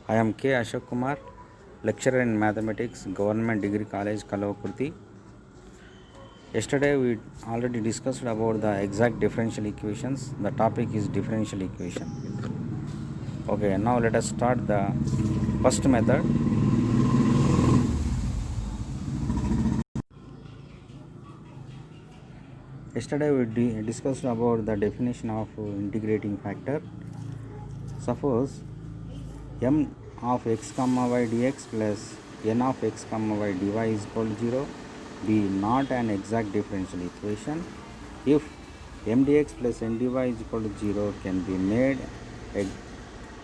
I am K. Ashok Kumar, lecturer in mathematics, Government Degree College, Kalavakurti. Yesterday we already discussed about the exact differential equations. The topic is differential equation. Okay, now let us start the first method. Yesterday we discussed about the definition of integrating factor. Suppose m of x comma y dx plus n of x comma y dy is equal to 0 be not an exact differential equation if m dx plus n dy is equal to 0 can be made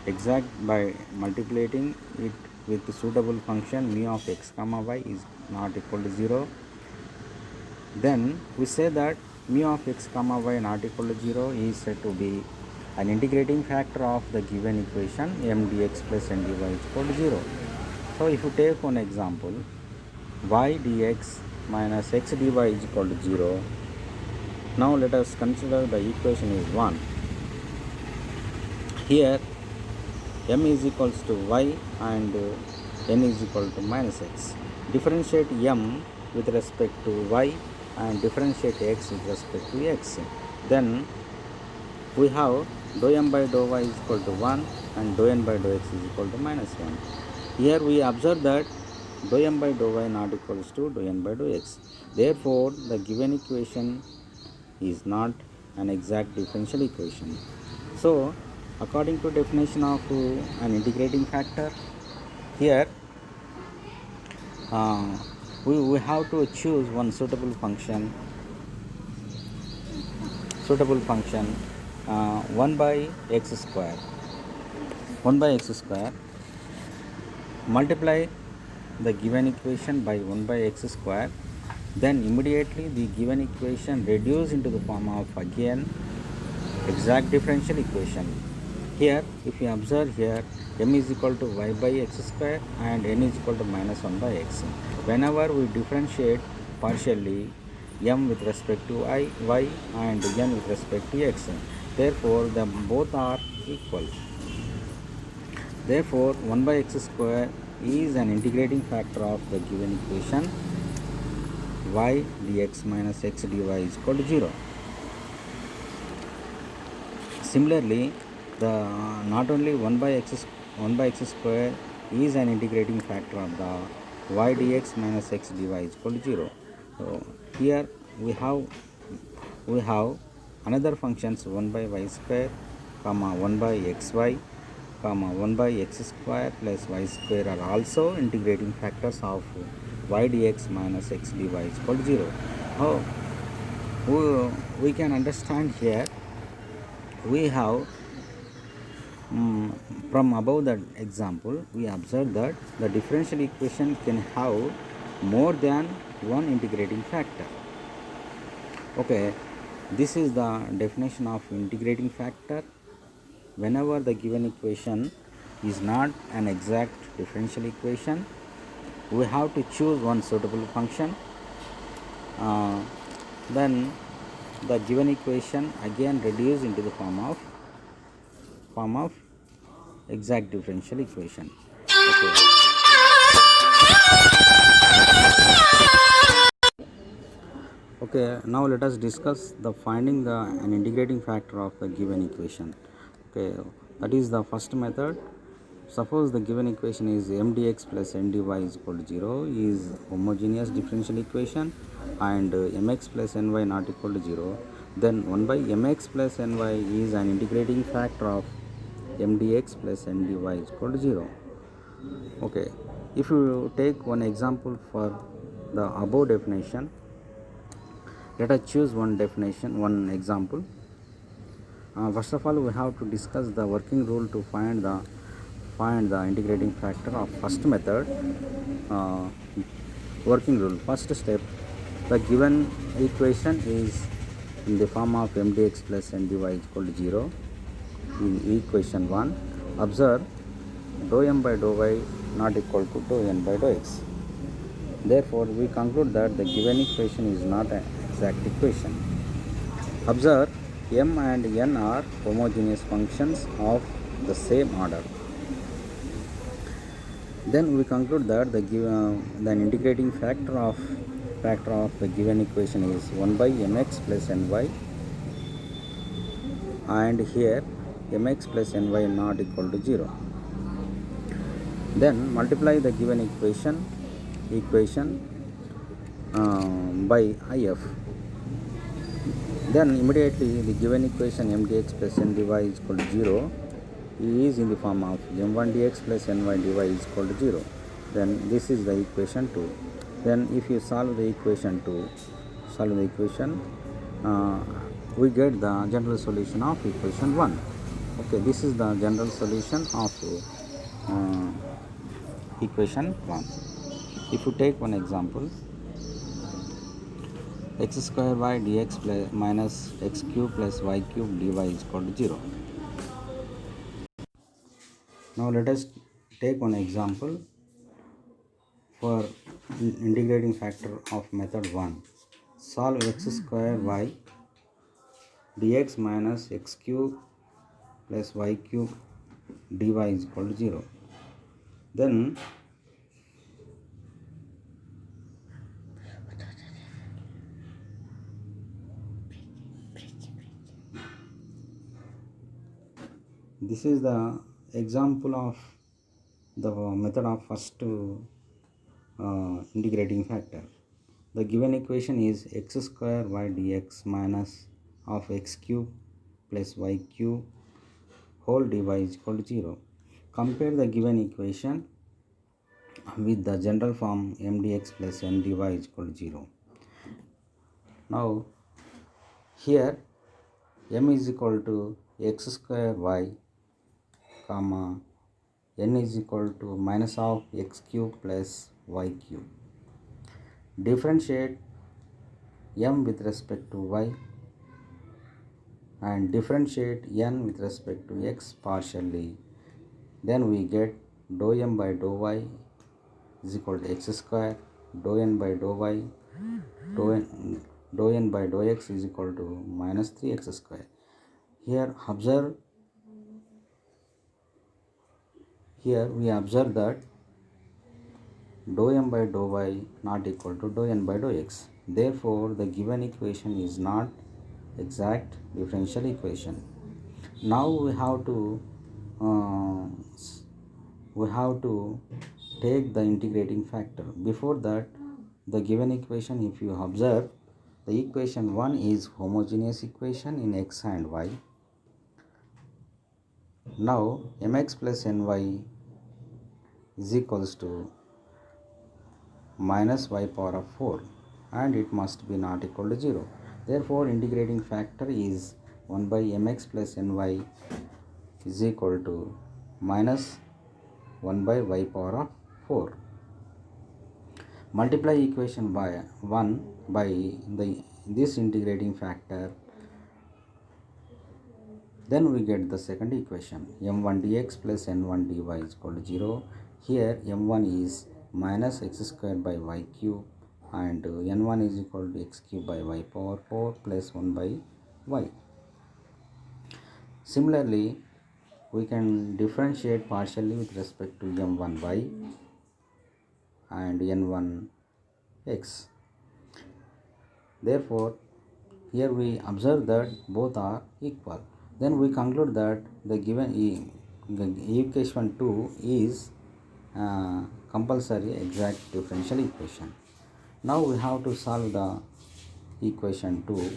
exact by multiplying it with the suitable function mu of x comma y is not equal to 0. Then we say that mu of x comma y not equal to 0 is said to be an integrating factor of the given equation m dx plus n dy is equal to 0. So if you take one example, y dx minus x dy is equal to 0. Now let us consider the equation is 1. Here m is equals to y and n is equal to minus x. Differentiate m with respect to y and differentiate x with respect to x. Then we have dou m by dou y is equal to 1 and dou n by dou x is equal to minus 1. Here we observe that dou m by dou y not equals to dou n by dou x. Therefore, the given equation is not an exact differential equation. So, according to definition of an integrating factor, here we have to choose one suitable function 1 by x square. 1 by x square, multiply the given equation by 1 by x square, then immediately the given equation reduced into the form of again exact differential equation. Here if you observe here m is equal to y by x square and n is equal to minus 1 by x. Whenever we differentiate partially m with respect to y and n with respect to x, therefore the both are equal. Therefore 1 by x square is an integrating factor of the given equation y dx minus x dy is equal to 0. Similarly, the not only 1 by x square is an integrating factor of the y dx minus x dy is equal to 0. So here we have another functions 1 by y square, 1 by xy, 1 by x square plus y square are also integrating factors of y dx minus x dy is equal to 0. How we can understand here, we have from above that example we observe that the differential equation can have more than one integrating factor. Okay, this is the definition of integrating factor. Whenever the given equation is not an exact differential equation, we have to choose one suitable function. Then the given equation again reduced into the form of exact differential equation. Okay, now let us discuss the finding an integrating factor of the given equation. Okay, that is the first method. Suppose the given equation is m dx plus n dy is equal to 0 is homogeneous differential equation and mx plus ny not equal to 0. Then 1 by mx plus ny is an integrating factor of m dx plus n dy is equal to 0. Okay, if you take one example for the above definition, let us choose one example. First of all, we have to discuss the working rule to find the integrating factor of first method. Working rule, first step, the given equation is in the form of m dx plus n dy is equal to 0 in equation 1. Observe dou m by dou y not equal to dou n by dou x. Therefore we conclude that the given equation is not an exact equation. Observe m and n are homogeneous functions of the same order. Then we conclude that the integrating factor of the given equation is 1 by mx plus ny, and here mx plus ny not equal to 0. Then multiply the given equation by if. Then immediately the given equation m dx plus n dy is equal to 0 is in the form of m1 dx plus ny dy is equal to 0. Then this is the equation 2. Then if you solve the equation we get the general solution of equation 1. Okay, this is the general solution of equation 1. If you take one example, x square y dx plus minus x cube plus y cube dy is equal to 0. Now let us take one example for integrating factor of method 1. Solve x square y dx minus x cube plus y cube dy is equal to 0. Then this is the example of the method of first integrating factor. The given equation is x square y dx minus of x cube plus y cube whole dy is equal to 0. Compare the given equation with the general form m dx plus n dy is equal to 0. Now here m is equal to x square y comma n is equal to minus of x cube plus y cube. Differentiate m with respect to y and differentiate n with respect to x partially. Then we get dou m by dou y is equal to x square, dou n by dou y, dou n by dou x is equal to minus 3x square. Here we observe that dou m by dou y not equal to dou n by dou x. Therefore, the given equation is not exact differential equation. Now we have to take the integrating factor. Before that, the given equation, if you observe, the equation 1 is homogeneous equation in x and y. Now mx plus ny is equals to minus y power of 4 and it must be not equal to 0. Therefore, integrating factor is 1 by mx plus ny is equal to minus 1 by y power of 4. Multiply equation by 1 by this integrating factor. Then we get the second equation m1 dx plus n1 dy is equal to 0. Here m1 is minus x square by y cube and n1 is equal to x cube by y power 4 plus 1 by y. Similarly, we can differentiate partially with respect to m1y and n1x. Therefore, here we observe that both are equal. Then we conclude that the given equation 2 is compulsory exact differential equation. Now we have to solve the equation 2.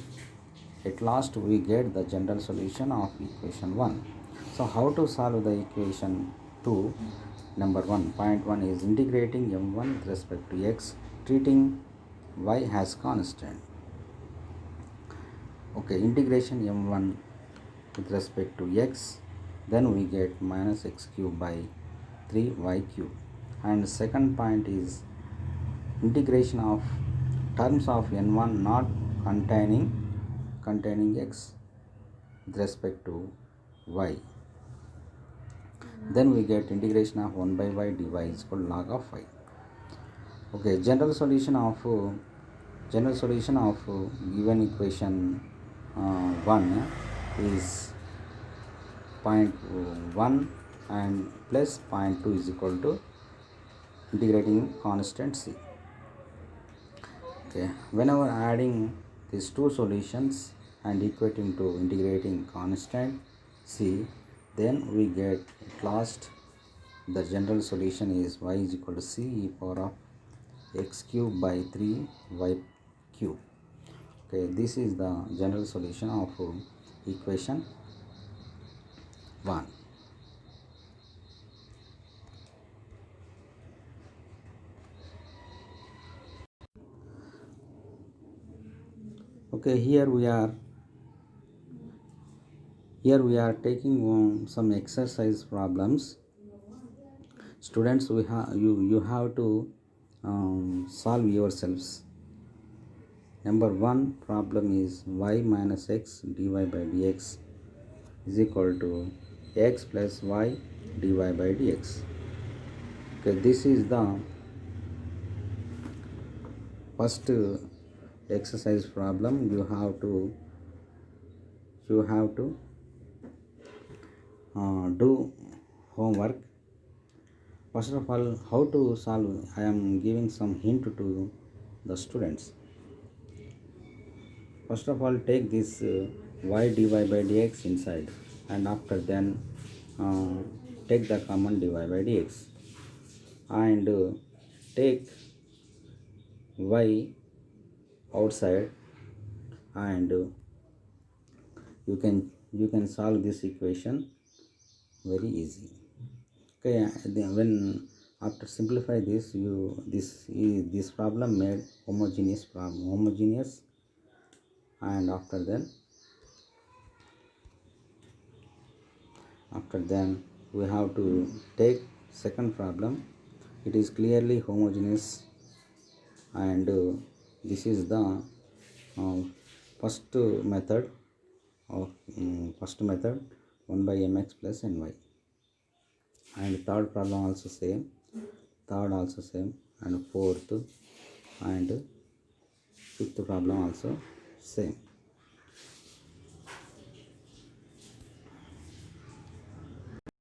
At last we get the general solution of equation 1. So how to solve the equation 2? Number 1, point 1 is integrating m1 with respect to x, treating y as constant. Okay, integration m1 with respect to x, then we get minus x cube by 3y cube. And second point is integration of terms of n1 not containing x with respect to y. Then we get integration of 1 by y dy is equal to log of y. Okay, general solution of given equation 1 is 0.1 and plus 0.2 is equal to integrating constant c. Okay, whenever adding these two solutions and equating to integrating constant c, then we get at last the general solution is y is equal to c e power of x cube by 3 y cube. Okay, this is the general solution of equation 1. Okay, here we are taking some exercise problems. Students, you have to solve yourselves. Number 1 problem is y minus x dy by dx is equal to x plus y dy by dx. Okay, this is the first exercise problem. You have to do homework. First of all, how to solve, I am giving some hint to the students. First of all, take this y dy by dx inside, and after then take the common dy by dx, and take y outside, and you can solve this equation very easy. Okay, then when after simplify this, this problem made homogeneous, and after then we have to take second problem. It is clearly homogeneous, and this is the first method of 1 by mx plus ny, and third problem also same, and fourth and fifth problem also same.